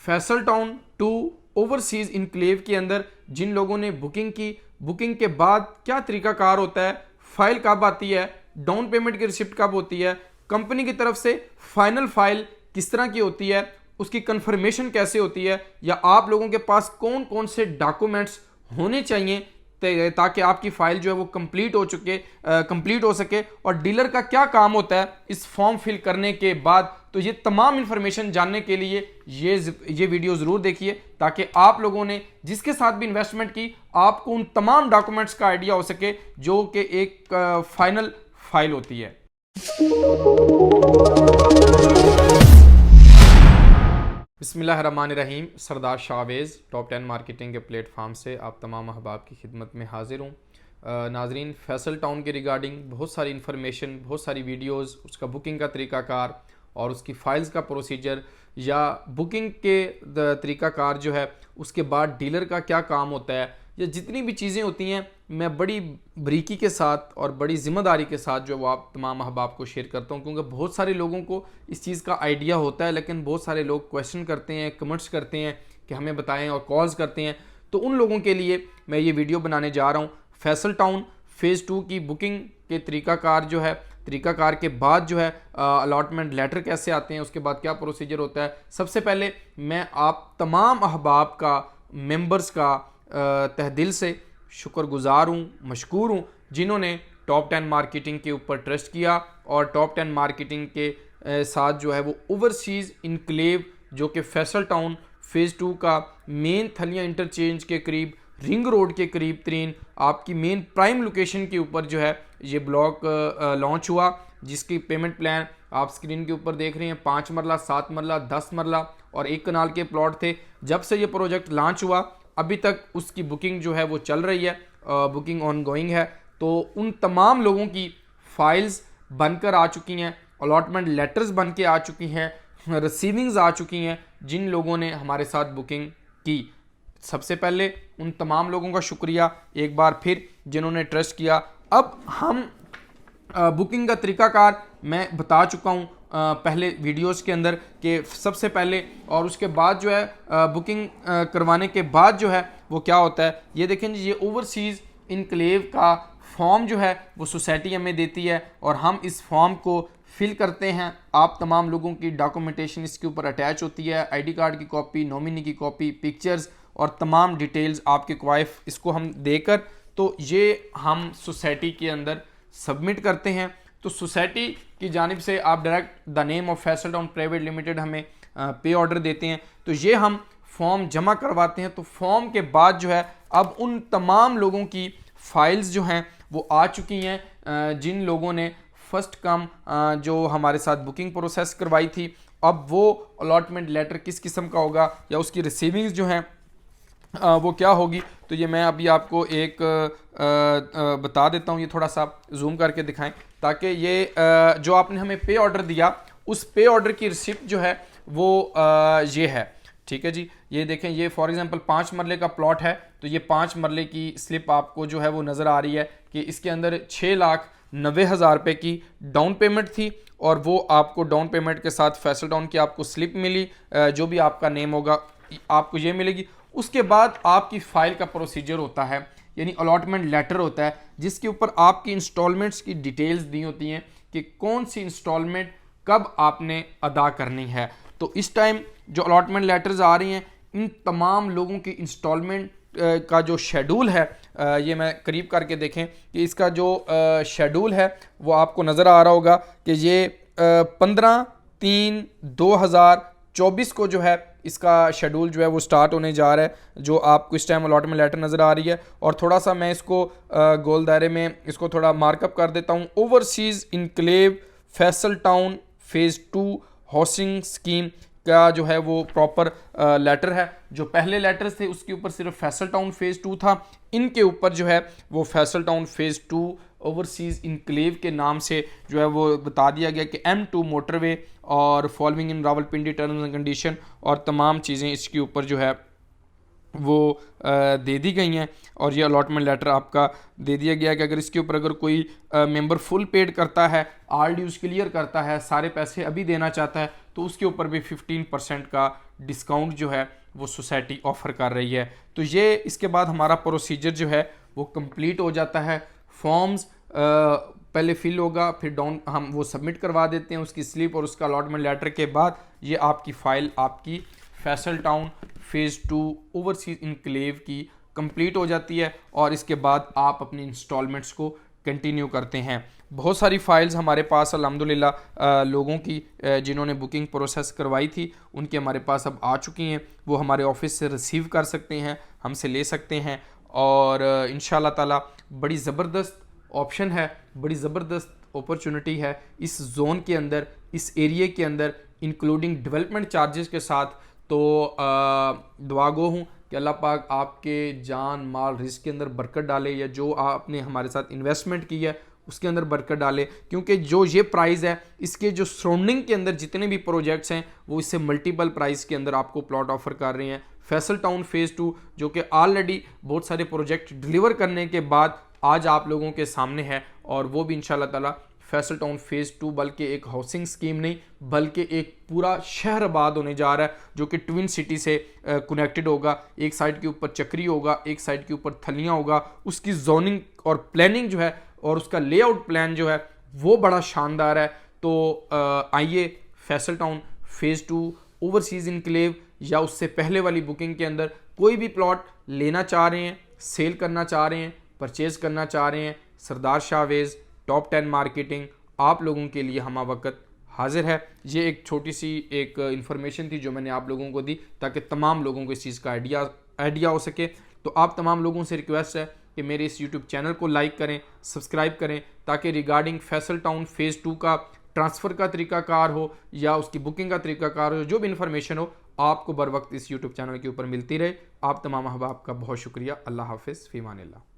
Faisal Town to overseas enclave के अंदर जिन लोगों ने बुकिंग की, बुकिंग के बाद क्या तरीकाकार होता है, फाइल कब आती है, डाउन पेमेंट की रिसिप्ट कब होती है, कंपनी की तरफ से फाइनल फाइल किस तरह की होती है, उसकी कंफर्मेशन कैसे होती है, या आप लोगों के पास कौन कौन से डॉक्यूमेंट्स होने चाहिए ताकि आपकी फाइल जो है वो कंप्लीट हो सके, और डीलर का क्या काम होता है इस फॉर्म फिल करने के बाद। तो ये तमाम इंफॉर्मेशन जानने के लिए ये वीडियो ज़रूर देखिए, ताकि आप लोगों ने जिसके साथ भी इन्वेस्टमेंट की आपको उन तमाम डॉक्यूमेंट्स का आइडिया हो सके जो कि एक फाइनल फाइल होती है। बिस्मिल्लाहिर्रहमानिर्रहीम। सरदार शाहवेज़ टॉप 10 मार्केटिंग के प्लेटफॉर्म से आप तमाम अहबाब की खिदमत में हाजिर हूँ। नाजरीन, फैसल टाउन के रिगार्डिंग बहुत सारी इन्फॉर्मेशन, बहुत सारी वीडियोस, उसका बुकिंग का तरीक़ाकार और उसकी फ़ाइल्स का प्रोसीजर, या बुकिंग के तरीक़ाकार जो है उसके बाद डीलर का क्या काम होता है, या जितनी भी चीज़ें होती हैं मैं बड़ी बारीकी के साथ और बड़ी ज़िम्मेदारी के साथ जो वो आप तमाम अहबाब को शेयर करता हूँ, क्योंकि बहुत सारे लोगों को इस चीज़ का आइडिया होता है, लेकिन बहुत सारे लोग क्वेश्चन करते हैं, कमेंट्स करते हैं कि हमें बताएं और कॉल्स करते हैं। तो उन लोगों के लिए मैं ये वीडियो बनाने जा रहा हूँ। फैसल टाउन फ़ेज़ 2 की बुकिंग के तरीक़ाकार जो है, तरीक़ाकार के बाद जो है अलॉटमेंट लेटर कैसे आते हैं, उसके बाद क्या प्रोसीजर होता है। सबसे पहले मैं आप तमाम अहबाब का, मेंबर्स का तहे दिल से शुक्रगुजार हूँ, मशकूर हूँ, जिन्होंने टॉप 10 मार्केटिंग के ऊपर ट्रस्ट किया और टॉप 10 मार्केटिंग के साथ जो है वो ओवरसीज़ इनक्लेव जो कि फैसल टाउन फ़ेज़ 2 का मेन थलिया इंटरचेंज के करीब, रिंग रोड के करीब तरीन आपकी मेन प्राइम लोकेशन के ऊपर जो है ये ब्लॉक लॉन्च हुआ, जिसकी पेमेंट प्लान आप स्क्रीन के ऊपर देख रहे हैं। 5 मरला, 7 मरला, 10 मरला और 1 कनाल के प्लॉट थे। जब से ये प्रोजेक्ट लॉन्च हुआ अभी तक उसकी बुकिंग जो है वो चल रही है, बुकिंग ऑन गोइंग है। तो उन तमाम लोगों की फाइल्स बनकर आ चुकी हैं, अलॉटमेंट लेटर्स बन के आ चुकी हैं, रिसीविंग्स आ चुकी हैं जिन लोगों ने हमारे साथ बुकिंग की। सबसे पहले उन तमाम लोगों का शुक्रिया एक बार फिर जिन्होंने ट्रस्ट किया। अब हम बुकिंग का तरीक़ाकार मैं बता चुका हूँ पहले वीडियोस के अंदर कि सबसे पहले और उसके बाद जो है बुकिंग करवाने के बाद जो है वो क्या होता है। ये देखें जी, ये ओवरसीज़ इनक्लेव का फॉर्म जो है वो सोसाइटी हमें देती है और हम इस फॉर्म को फिल करते हैं। आप तमाम लोगों की डॉक्यूमेंटेशन इसके ऊपर अटैच होती है, आईडी कार्ड की कॉपी, नॉमिनी की कॉपी, पिक्चर्स और तमाम डिटेल्स आपके क्वाइफ, इसको हम देकर तो ये हम सोसाइटी के अंदर सबमिट करते हैं। तो सोसाइटी की जानिब से आप direct the name of Faisal town private limited हमें पे ऑर्डर देते हैं, तो ये हम फॉर्म जमा करवाते हैं। तो फॉर्म के बाद जो है अब उन तमाम लोगों की फाइल्स जो हैं वो आ चुकी हैं जिन लोगों ने फर्स्ट कम जो हमारे साथ बुकिंग प्रोसेस करवाई थी। अब वो अलॉटमेंट लेटर किस किस्म का होगा या उसकी रिसीविंग्स जो हैं वो क्या होगी, तो ये मैं अभी आपको एक बता देता हूँ। ये थोड़ा सा जूम करके दिखाएं ताकि ये जो आपने हमें पे ऑर्डर दिया उस पे ऑर्डर की रिसिप्ट जो है वो ये है। ठीक है जी, ये देखें, ये फॉर एग्जांपल 5 मरले का प्लॉट है, तो ये 5 मरले की स्लिप आपको जो है वो नज़र आ रही है कि इसके अंदर 6,90,000 रुपये की डाउन पेमेंट थी और वो आपको डाउन पेमेंट के साथ फैसल टाउन की आपको स्लिप मिली, जो भी आपका नेम होगा आपको ये मिलेगी। उसके बाद आपकी फ़ाइल का प्रोसीजर होता है, यानी अलॉटमेंट लेटर होता है, जिसके ऊपर आपकी इंस्टॉलमेंट्स की डिटेल्स दी होती हैं कि कौन सी इंस्टॉलमेंट कब आपने अदा करनी है। तो इस टाइम जो अलॉटमेंट लेटर्स आ रही हैं, इन तमाम लोगों की इंस्टॉलमेंट का जो शेड्यूल है, ये मैं करीब करके देखें कि इसका जो शेड्यूल है वो आपको नज़र आ रहा होगा कि ये 15/3/2024 को जो है इसका शेड्यूल जो है वो स्टार्ट होने जा रहा है, जो आपको इस टाइम अलॉटमेंट लेटर नज़र आ रही है। और थोड़ा सा मैं इसको गोल दायरे में इसको थोड़ा मार्कअप कर देता हूँ। Overseas enclave Faisal town phase 2 housing scheme का जो है वो प्रॉपर लेटर है। जो पहले लेटर्स थे उसके ऊपर सिर्फ फैसल टाउन फ़ेज़ 2 था, इनके ऊपर जो है वो Faisal town phase 2 overseas enclave के नाम से जो है वो बता दिया गया कि M2 मोटरवे और following in Rawalpindi terms and condition और तमाम चीज़ें इसके ऊपर जो है वो दे दी गई हैं। और ये अलॉटमेंट लेटर आपका दे दिया गया है कि अगर इसके ऊपर अगर कोई मेंबर फुल पेड करता है, ऑल ड्यूज क्लियर करता है, सारे पैसे अभी देना चाहता है, तो उसके ऊपर भी 15% का डिस्काउंट जो है वो सोसाइटी ऑफ़र कर रही है। तो ये इसके बाद हमारा प्रोसीजर जो है वो कंप्लीट हो जाता है। फॉर्म्स पहले फिल होगा, फिर डाउन हम वो सबमिट करवा देते हैं, उसकी स्लिप और उसका अलॉटमेंट लेटर के बाद ये आपकी फ़ाइल आपकी Faisal town phase 2 overseas enclave की कंप्लीट हो जाती है और इसके बाद आप अपनी इंस्टॉलमेंट्स को कंटिन्यू करते हैं। बहुत सारी फ़ाइल्स हमारे पास अल्हम्दुलिल्लाह लोगों की जिन्होंने बुकिंग प्रोसेस करवाई थी उनकी हमारे पास अब आ चुकी हैं, वो हमारे ऑफिस से रिसीव कर सकते हैं, हमसे ले सकते हैं और इंशाल्लाह ताला बड़ी ज़बरदस्त ऑप्शन है, बड़ी ज़बरदस्त अपॉर्चुनिटी है इस जोन के अंदर, इस एरिए के अंदर, इंक्लूडिंग डेवलपमेंट चार्जेस के साथ। तो दुआ गो हूँ कि अल्लाह पाक आपके जान माल रिस्क के अंदर बरकत डाले, या जो आपने हमारे साथ इन्वेस्टमेंट की है उसके अंदर बरकत डाले, क्योंकि जो ये प्राइस है इसके जो सराउंडिंग के अंदर जितने भी प्रोजेक्ट्स हैं वो इससे मल्टीपल प्राइस के अंदर आपको प्लॉट ऑफर कर रहे हैं। फैसल टाउन फ़ेज़ 2 जो कि ऑलरेडी बहुत सारे प्रोजेक्ट डिलीवर करने के बाद आज आप लोगों के सामने है, और वो भी इंशाल्लाह ताला फैसल टाउन फ़ेज़ 2 बल्कि एक हाउसिंग स्कीम नहीं बल्कि एक पूरा शहर आबाद होने जा रहा है जो कि ट्विन सिटी से कनेक्टेड होगा। एक साइड के ऊपर चक्री होगा, एक साइड के ऊपर थलियाँ होगा, उसकी जोनिंग और प्लानिंग जो है और उसका लेआउट प्लान जो है वो बड़ा शानदार है। तो आइए Faisal town phase 2 overseas enclave या उससे पहले वाली बुकिंग के अंदर कोई भी प्लॉट लेना चाह रहे हैं, सेल करना चाह रहे हैं, परचेज़ करना चाह रहे हैं, सरदार शाहवेज़ टॉप 10 मार्केटिंग आप लोगों के लिए हम वक्त हाजिर है। ये एक छोटी सी एक इन्फॉर्मेशन थी जो मैंने आप लोगों को दी ताकि तमाम लोगों को इस चीज़ का आइडिया हो सके। तो आप तमाम लोगों से रिक्वेस्ट है कि मेरे इस YouTube चैनल को लाइक करें, सब्सक्राइब करें, ताकि रिगार्डिंग फैसल टाउन फ़ेज़ 2 का ट्रांसफ़र का तरीकाकार हो या उसकी बुकिंग का तरीकाकार हो, जो भी इन्फॉर्मेशन हो आपको बर वक्त इस YouTube चैनल के ऊपर मिलती रहे। आप तमाम अहबाब का बहुत शुक्रिया। अल्लाह हाफ़िज़, फ़ी अमानिल्लाह।